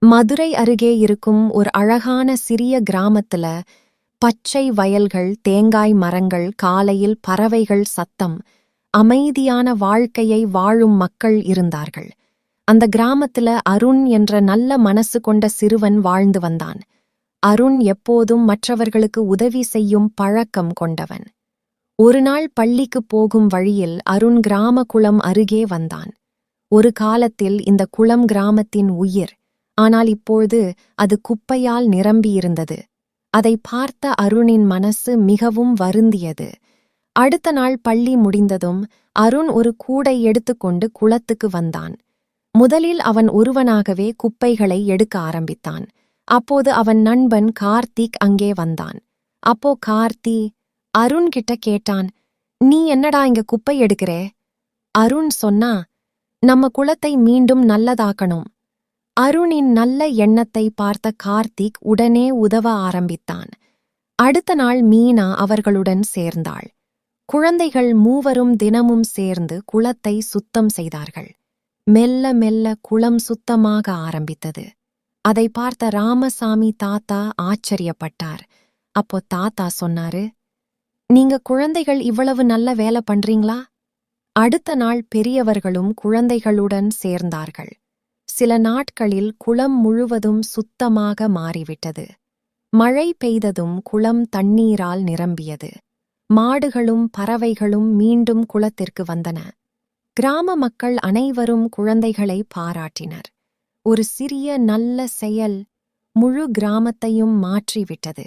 மதுரை அருகே இருக்கும் ஒரு அழகான சிறிய கிராமத்துல பச்சை வயல்கள், தேங்காய் மரங்கள், காலையில் பறவைகள் சத்தம், அமைதியான வாழ்க்கையை வாழும் மக்கள் இருந்தார்கள். அந்த கிராமத்துல அருண் என்ற நல்ல மனசு கொண்ட சிறுவன் வாழ்ந்து வந்தான். அருண் எப்போதும் மற்றவர்களுக்கு உதவி செய்யும் பழக்கம் கொண்டவன். ஒருநாள் பள்ளிக்கு போகும் வழியில் அருண் கிராம குளம் அருகே வந்தான். ஒரு காலத்தில் இந்த குளம் கிராமத்தின் உயிர். ஆனால் இப்பொழுது அது குப்பையால் நிரம்பியிருந்தது. அதை பார்த்த அருணின் மனசு மிகவும் வருந்தியது. அடுத்த நாள் பள்ளி முடிந்ததும் அருண் ஒரு கூடை எடுத்துக்கொண்டு குளத்துக்கு வந்தான். முதலில் அவன் ஒருவனாகவே குப்பைகளை எடுக்க ஆரம்பித்தான். அப்போது அவன் நண்பன் கார்த்திக் அங்கே வந்தான். அப்போ கார்த்தி அருண் கிட்ட கேட்டான், "நீ என்னடா இங்க குப்பை எடுக்கிறே?" அருண் சொன்னா, "நம்ம குளத்தை மீண்டும் நல்லதாக்கணும்." அருணின் நல்ல எண்ணத்தை பார்த்த கார்த்திக் உடனே உதவ ஆரம்பித்தான். அடுத்த நாள் மீனா அவர்களுடன் சேர்ந்தாள். குழந்தைகள் மூவரும் தினமும் சேர்ந்து குளத்தை சுத்தம் செய்தார்கள். மெல்ல மெல்ல குளம் சுத்தமாக ஆரம்பித்தது. அதை பார்த்த ராமசாமி தாத்தா ஆச்சரியப்பட்டார். அப்போ தாத்தா சொன்னாரு, "நீங்க குழந்தைகள் இவ்வளவு நல்ல வேலை பண்றீங்களா?" அடுத்த நாள் பெரியவர்களும் குழந்தைகளுடன் சேர்ந்தார்கள். சில நாட்களில் குளம் முழுவதும் சுத்தமாக மாறிவிட்டது. மழை பெய்ததும் குளம் தண்ணீரால் நிரம்பியது. மாடுகளும் பறவைகளும் மீண்டும் குளத்திற்கு வந்தன. கிராம மக்கள் அனைவரும் குழந்தைகளை பாராட்டினர். ஒரு சிறிய நல்ல செயல் முழு கிராமத்தையும் மாற்றிவிட்டது.